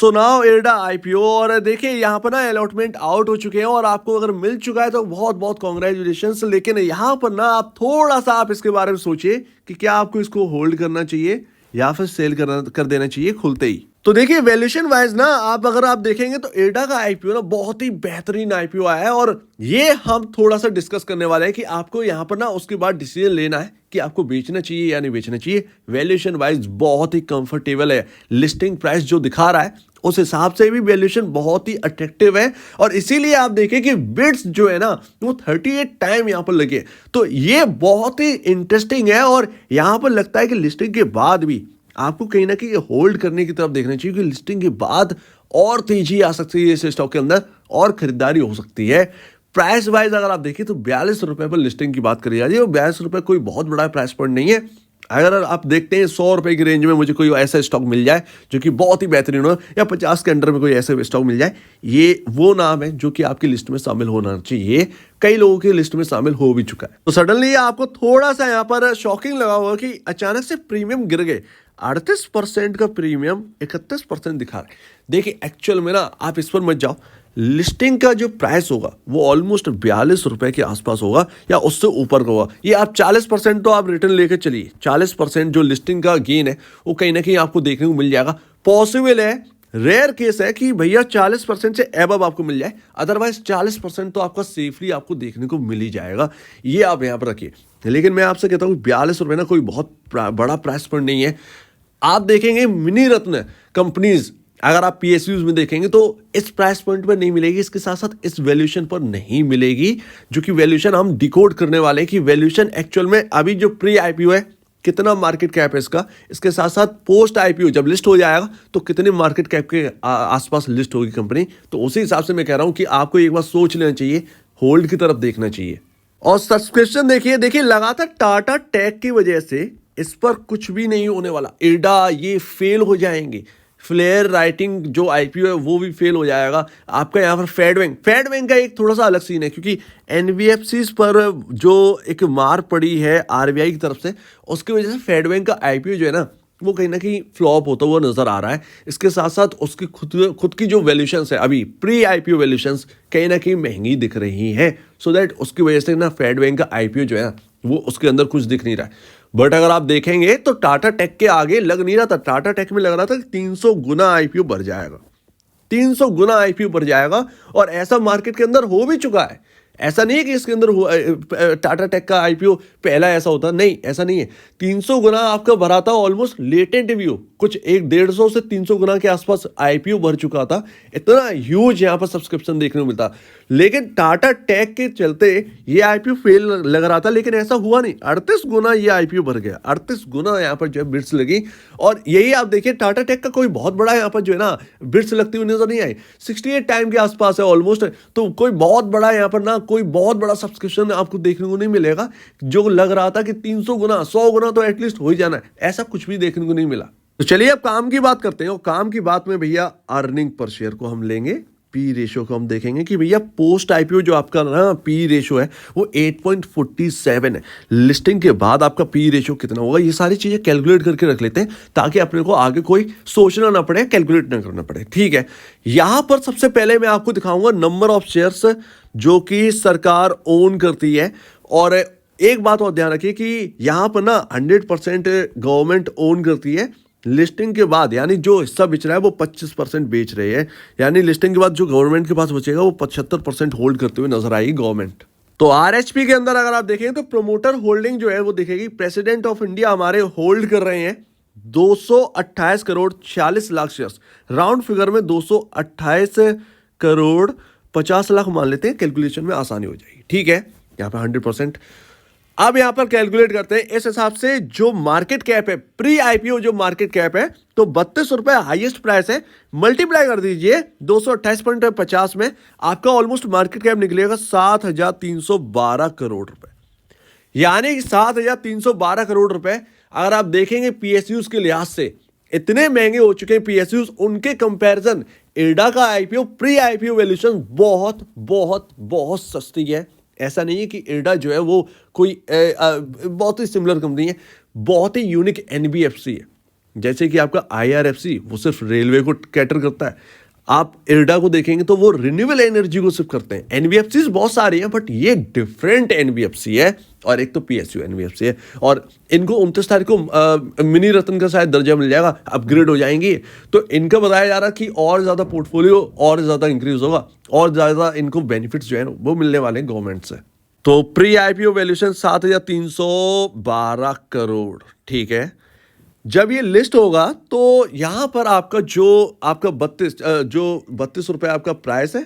So now एर्डा IPO, और देखिए यहाँ पर ना अलॉटमेंट आउट हो चुके हैं और आपको अगर मिल चुका है तो बहुत बहुत कॉन्ग्रेचुलेशंस। लेकिन यहाँ पर ना आप थोड़ा सा आप इसके बारे में सोचिए कि क्या आपको इसको होल्ड करना चाहिए या फिर सेल कर देना चाहिए खुलते ही। तो देखिए वैल्यूएशन वाइज ना अगर आप देखेंगे तो एर्डा का आईपीओ ना बहुत ही बेहतरीन आईपीओ आया है, और ये हम थोड़ा सा डिस्कस करने वाले हैं कि आपको यहाँ पर ना उसके बाद डिसीजन लेना है कि आपको बेचना चाहिए या नहीं बेचना चाहिए। वैल्यूएशन वाइज बहुत ही कंफर्टेबल है, लिस्टिंग प्राइस जो दिखा रहा है उस हिसाब से भी वैल्यूएशन बहुत ही अट्रैक्टिव है, और इसीलिए आप देखिए कि बिड्स जो है ना वो 38 टाइम यहाँ पर लगे। तो ये बहुत ही इंटरेस्टिंग है, और यहाँ पर लगता है कि लिस्टिंग के बाद भी आपको कहीं ना कहीं होल्ड करने की तरफ देखना चाहिए, कि लिस्टिंग के बाद और तेजी आ सकती है इस स्टॉक के अंदर और खरीदारी हो सकती है। प्राइस वाइज अगर आप देखिए तो 42 रुपए पर लिस्टिंग की बात करी जा रही है, और 42 रुपए कोई बहुत बड़ा प्राइस पॉइंट नहीं है। अगर आप देखते हैं 100 रुपए की रेंज में मुझे कोई ऐसा स्टॉक मिल जाए जो कि बहुत ही बेहतरीन हो, या 50 के अंडर में कोई ऐसा स्टॉक मिल जाए, ये वो नाम है जो कि आपकी लिस्ट में शामिल होना चाहिए। कई लोगों की लिस्ट में शामिल हो भी चुका है। तो सडनली आपको थोड़ा सा यहाँ पर शॉकिंग लगा होगा कि अचानक से प्रीमियम गिर गए। 38% का प्रीमियम 31% दिखा रहा है। देखिए एक्चुअल में ना आप इस पर मत जाओ, लिस्टिंग का जो प्राइस होगा वो ऑलमोस्ट 42 रुपए के आसपास होगा या उससे ऊपर का होगा। ये आप 40% तो आप रिटर्न लेकर चलिए, 40% जो लिस्टिंग का गेन है वो कहीं ना कहीं आपको देखने को मिल जाएगा। पॉसिबल है, रेयर केस है कि भैया 40% से एबव आपको मिल जाए, अदरवाइज 40% तो आपका सेफली आपको देखने को मिल ही जाएगा। ये आप यहाँ पर रखिए। लेकिन मैं आपसे कहता हूँ 42 रुपए ना कोई बहुत बड़ा प्राइस पॉइंट नहीं है। आप देखेंगे मिनी रत्न कंपनीज, अगर आप पीएसयूज में देखेंगे तो इस प्राइस पॉइंट पर नहीं मिलेगी, इसके साथ साथ इस वैल्यूएशन पर नहीं मिलेगी, जो कि वैल्यूएशन हम डिकोड करने वाले हैं कि वैल्यूएशन एक्चुअल में अभी जो प्री आईपीओ है कितना मार्केट कैप है इसका, इसके साथ साथ पोस्ट आईपीओ जब लिस्ट हो जाएगा तो कितने मार्केट कैप के आसपास लिस्ट होगी कंपनी। तो उसी हिसाब से मैं कह रहा हूं कि आपको एक बार सोच लेना चाहिए, होल्ड की तरफ देखना चाहिए। और सब्सक्रिप्शन देखिए लगातार टाटा टेक की वजह से इस पर कुछ भी नहीं होने वाला। एर्डा ये फेल हो जाएंगे, फ्लेयर राइटिंग जो आईपीओ है वो भी फेल हो जाएगा। आपका यहाँ पर फेडबैंक का एक थोड़ा सा अलग सीन है, क्योंकि एनबीएफसीज पर जो एक मार पड़ी है आरबीआई की तरफ से, उसकी वजह से फेडबैंक का आईपीओ जो है ना वो कहीं ना कहीं फ्लॉप होता हुआ नजर आ रहा है। इसके साथ साथ उसकी खुद की जो वैल्यूएशंस है अभी प्री आईपीओ वैल्यूएशंस कहीं ना कहीं महंगी दिख रही हैं, सो दैट उसकी वजह से ना फेडबैंक का आईपीओ जो है ना वो उसके अंदर कुछ दिख नहीं रहा है। बट अगर आप देखेंगे तो टाटा टेक के आगे लग नहीं रहा था, टाटा टेक में लग रहा था कि 300 गुना आईपीओ बढ़ जाएगा, 300 गुना आईपीओ बढ़ जाएगा, और ऐसा मार्केट के अंदर हो भी चुका है। ऐसा नहीं है कि इसके अंदर टाटा टेक का आईपीओ पहला ऐसा होता, नहीं ऐसा नहीं है। 300 गुना आपका भरा था, ऑलमोस्ट लेटेंट व्यू कुछ 150 से 300 गुना के आसपास आईपीओ भर चुका था। इतना ह्यूज यहाँ पर सब्सक्रिप्शन देखने को मिलता, लेकिन टाटा टेक के चलते ये आईपीओ फेल लग रहा था, लेकिन ऐसा हुआ नहीं। 38 गुना ये आईपीओ भर गया, 38 गुना यहाँ पर जो है बिड्स लगी। और यही आप देखिए टाटा टेक का कोई बहुत बड़ा यहाँ पर जो है ना बिड्स लगती हुई नजर नहीं आई, 68 टाइम के आसपास है ऑलमोस्ट। तो कोई बहुत बड़ा यहाँ पर ना कोई बहुत बड़ा सब्सक्रिप्शन आपको देखने को नहीं मिलेगा। जो लग रहा था कि 300 गुना 100 गुना तो एटलीस्ट हो ही जाना है, ऐसा कुछ भी देखने को नहीं मिला। तो चलिए अब काम की बात करते हैं, और काम की बात में भैया अर्निंग पर शेयर को हम लेंगे, पी रेशो को हम देखेंगे कि भैया पोस्ट आईपीओ जो आपका ना पी रेशो है वो 8.47 है। लिस्टिंग के बाद आपका पी रेशो कितना होगा, ये सारी चीजें कैलकुलेट करके रख लेते हैं ताकि अपने को आगे कोई सोचना ना पड़े, कैलकुलेट ना करना पड़े। ठीक है, यहां पर सबसे पहले मैं आपको दिखाऊंगा नंबर ऑफ शेयर्स जो कि सरकार ओन करती है। और एक बात और ध्यान रखिए कि यहां पर ना 100% गवर्नमेंट ओन करती है। लिस्टिंग के बाद यानी जो हिस्सा बेच रहा है वो 25% बेच रहे हैं, यानी लिस्टिंग के बाद जो गवर्नमेंट के पास बचेगा वो 75% होल्ड करते हुए नजर आएगी गवर्नमेंट। तो आरएचपी के अंदर अगर आप देखेंगे तो प्रमोटर होल्डिंग जो है वो दिखेगी, प्रेसिडेंट ऑफ इंडिया हमारे होल्ड कर रहे हैं 228 crore 46 lakh shares, round figure में 228 करोड़ 50 लाख मान लेते हैं, कैलकुलेशन में आसानी हो जाएगी। ठीक है, यहाँ पे 100%। अब यहां पर कैलकुलेट करते हैं इस हिसाब से, जो मार्केट कैप है प्री आईपीओ जो मार्केट कैप है तो 32 रुपए हाईएस्ट प्राइस है, मल्टीप्लाई कर दीजिए 228.50 में, आपका ऑलमोस्ट मार्केट कैप निकलेगा 7,312 करोड़ रुपए, यानी 7,312 करोड़ रुपए। अगर आप देखेंगे पीएसयूज के लिहाज से इतने महंगे हो चुके हैं पीएसयूज, उनके कंपैरिजन एर्डा का आईपीओ प्री आईपीओ वैल्यूएशन बहुत बहुत बहुत सस्ती है। ऐसा नहीं है कि एर्डा जो है वो कोई बहुत ही सिमिलर कंपनी है, बहुत ही यूनिक एनबीएफसी है। जैसे कि आपका IRFC वो सिर्फ रेलवे को कैटर करता है, आप इरडा को देखेंगे तो वो रिन्यूएबल एनर्जी को सिर्फ करते हैं। एनबीएफसी बहुत सारी हैं बट ये डिफरेंट एनबीएफसी है, और एक तो PSU एनबीएफसी है, और इनको 29 तारीख को मिनी रत्न का शायद दर्जा मिल जाएगा, अपग्रेड हो जाएंगी। तो इनका बताया जा रहा कि और ज़्यादा पोर्टफोलियो और ज़्यादा इंक्रीज होगा, और ज़्यादा इनको बेनिफिट्स जो है वो मिलने वाले हैं गवर्नमेंट से। तो प्री IPO वैल्यूएशन 7,312 करोड़, ठीक है। जब ये लिस्ट होगा तो यहाँ पर आपका जो आपका 32 रुपये आपका प्राइस है,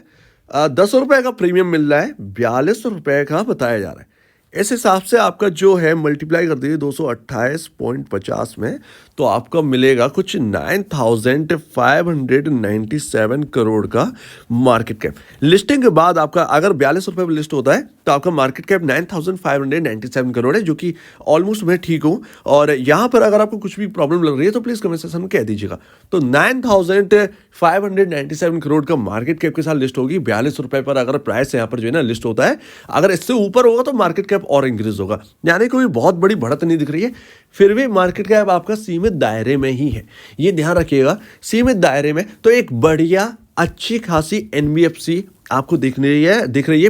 10 रुपये का प्रीमियम मिल रहा है, 42 रुपये का बताया जा रहा है। इस हिसाब से आपका जो है मल्टीप्लाई कर दीजिए 228.50 में, तो आपका मिलेगा कुछ 9,597 करोड़ का मार्केट कैप। लिस्टिंग के बाद आपका अगर 42 रुपये में लिस्ट होता है तो आपका मार्केट कैप 9,597 करोड़ है, जो कि ऑलमोस्ट मैं ठीक हूँ। और यहाँ पर अगर आपको कुछ भी प्रॉब्लम लग रही है तो प्लीज़ कमेंट सेक्शन में कह दीजिएगा। तो 9,597 करोड़ का मार्केट कैप के साथ लिस्ट होगी। 42 रुपये पर अगर प्राइस यहाँ पर जो है ना लिस्ट होता है, अगर इससे ऊपर होगा तो मार्केट कैप और इंक्रीज होगा, यानी कोई बहुत बड़ी बढ़त नहीं दिख रही है। फिर भी मार्केट कैप आपका सीमित दायरे में ही है, ये ध्यान रखिएगा। सीमित दायरे में तो एक बढ़िया अच्छी खासी एनबीएफसी आपको दिख रही है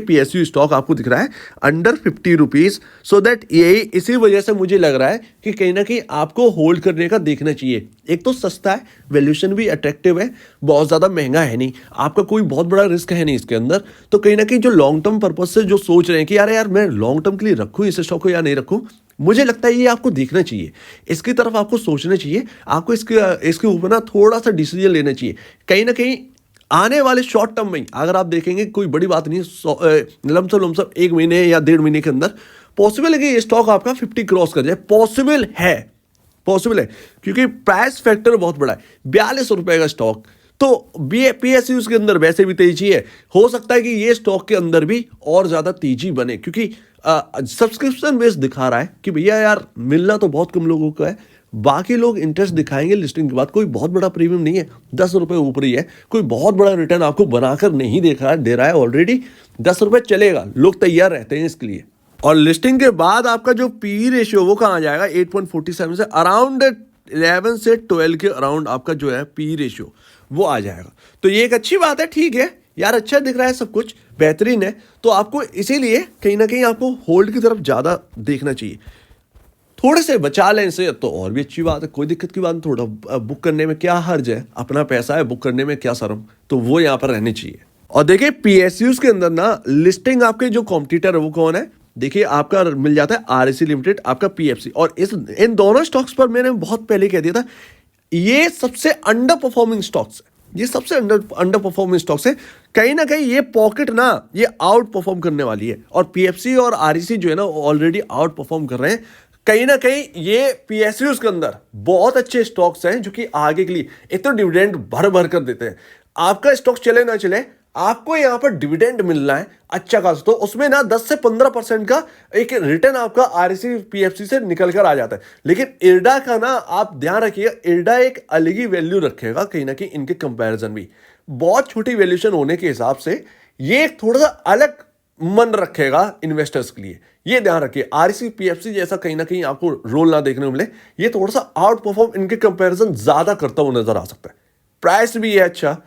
PSU स्टॉक आपको दिख रहा है अंडर 50 रुपीज। सो दैट यही इसी वजह से मुझे लग रहा है कि कहीं ना कहीं आपको होल्ड करने का देखना चाहिए। एक तो सस्ता है, वैल्यूएशन भी अट्रैक्टिव है, बहुत ज़्यादा महंगा है नहीं, आपका कोई बहुत बड़ा रिस्क है नहीं इसके अंदर। तो कहीं ना कहीं जो लॉन्ग टर्म पर्पज से जो सोच रहे हैं कि यार मैं लॉन्ग टर्म के लिए रखूँ इस स्टॉक को या नहीं रखूँ, मुझे लगता है ये आपको देखना चाहिए, इसकी तरफ आपको सोचना चाहिए, आपको इसके ऊपर ना थोड़ा सा डिसीजन लेना चाहिए। कहीं ना कहीं आने वाले शॉर्ट टर्म में अगर आप देखेंगे कोई बड़ी बात नहीं, लमसम 1 महीने या 1.5 महीने के अंदर पॉसिबल है कि ये स्टॉक आपका 50 क्रॉस कर जाए। पॉसिबल है क्योंकि प्राइस फैक्टर बहुत बड़ा है। 42 रुपए का स्टॉक, तो PSU के अंदर वैसे भी तेजी है, हो सकता है कि ये स्टॉक के अंदर भी और ज्यादा तेजी बने, क्योंकि सब्सक्रिप्शन बेस दिखा रहा है कि भैया यार मिलना तो बहुत कम लोगों का है, बाकी लोग इंटरेस्ट दिखाएंगे लिस्टिंग के बाद। कोई बहुत बड़ा प्रीमियम नहीं है, 10 रुपये ऊपर ही है, कोई बहुत बड़ा रिटर्न आपको बनाकर नहीं दे रहा है। ऑलरेडी 10 रुपये चलेगा, लोग तैयार रहते हैं इसके लिए। और लिस्टिंग के बाद आपका जो PE रेशियो वो कहाँ जाएगा, 8.47 से अराउंड 11 से 12 के अराउंड आपका जो है PE रेशियो वो आ जाएगा। तो ये एक अच्छी बात है, ठीक है यार, अच्छा दिख रहा है, सब कुछ बेहतरीन है। तो आपको इसीलिए कहीं ना कहीं आपको होल्ड की तरफ ज़्यादा देखना चाहिए। थोड़े से बचा लें इसे तो और भी अच्छी बात है, कोई दिक्कत की बात नहीं। थोड़ा बुक करने में क्या हर्ज है, अपना पैसा है, बुक करने में क्या शर्म, तो वो यहाँ पर रहनी चाहिए। और देखिए PSUs के अंदर ना लिस्टिंग आपके जो कॉम्पिटिटर है वो कौन है, देखिए आपका मिल जाता है REC लिमिटेड, आपका PFC। और इन दोनों स्टॉक्स पर मैंने बहुत पहले कह दिया था, ये सबसे अंडर परफॉर्मिंग स्टॉक्स है, ये सबसे अंडर परफॉर्मिंग स्टॉक्स है। कहीं ना कहीं ये पॉकेट ना ये आउट परफॉर्म करने वाली है, और PFC और REC जो है ना ऑलरेडी आउट परफॉर्म कर रहे हैं। कहीं ना कहीं ये PSUs के अंदर बहुत अच्छे स्टॉक्स हैं जो कि आगे के लिए एक तो डिविडेंड भर कर देते हैं। आपका स्टॉक चले ना चले, आपको यहाँ पर डिविडेंड मिलना है अच्छा खासा, तो उसमें ना 10 से 15% का एक रिटर्न आपका REC PFC से निकल कर आ जाता है। लेकिन इरडा का ना आप ध्यान रखिएगा, इरडा एक अलग ही वैल्यू रखेगा कहीं ना कहीं इनके कंपैरिजन भी। बहुत छोटी वैल्यूएशन होने के हिसाब से ये थोड़ा सा अलग मन रखेगा इन्वेस्टर्स के लिए, ये ध्यान रखिए। REC PFC जैसा कहीं ना कहीं आपको रोल ना देखने को मिले, ये थोड़ा सा आउट परफॉर्म इनके कंपैरिजन ज्यादा करता हुआ नजर आ सकता है। प्राइस भी है अच्छा,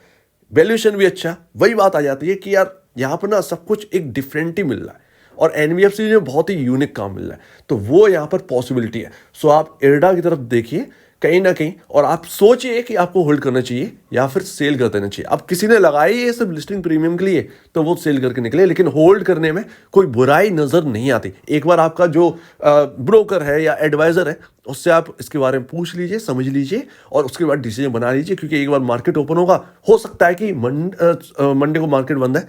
वैल्यूएशन भी अच्छा, वही बात आ जाती है कि यार यहाँ पर ना सब कुछ एक डिफरेंट ही मिल रहा है, और NBFC में बहुत ही यूनिक काम मिल रहा है, तो वो यहाँ पर पॉसिबिलिटी है। सो आप इरडा की तरफ देखिए कहीं ना कहीं, और आप सोचिए कि आपको होल्ड करना चाहिए या फिर सेल कर देना चाहिए। अब किसी ने लगाई है सिर्फ लिस्टिंग प्रीमियम के लिए तो वो सेल करके निकले, लेकिन होल्ड करने में कोई बुराई नजर नहीं आती। एक बार आपका जो ब्रोकर है या एडवाइजर है उससे आप इसके बारे में पूछ लीजिए, समझ लीजिए, और उसके बाद डिसीजन बना लीजिए, क्योंकि एक बार मार्केट ओपन होगा, हो सकता है कि मंडे को मार्केट बंद है,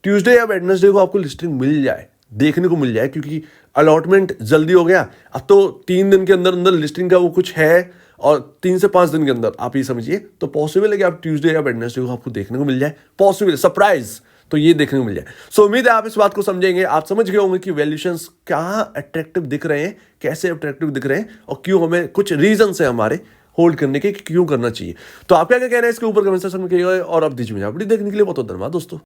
ट्यूसडे या वेडनेसडे को आपको लिस्टिंग मिल जाए, देखने को मिल जाए, क्योंकि अलॉटमेंट जल्दी हो गया। अब तो 3 दिन के अंदर अंदर लिस्टिंग का वो कुछ है, और 3 से 5 दिन के अंदर आप ये समझिए, तो पॉसिबल है कि आप ट्यूसडे या वेडनेसडे को आपको देखने को मिल जाए, पॉसिबल सरप्राइज तो ये देखने को मिल जाए। सो उम्मीद है आप इस बात को समझेंगे, आप समझ गए होंगे कि वैल्यूएशंस कहाँ अट्रैक्टिव दिख रहे हैं, कैसे अट्रैक्टिव दिख रहे हैं, और क्यों हमें कुछ रीजन है हमारे होल्ड करने के, क्यों करना चाहिए। तो आप क्या कहना है इसके ऊपर कमेंट सेक्शन में कहिएगा, और अब दीजिए मुझे अपनी देखने के लिए बहुत धन्यवाद दोस्तों।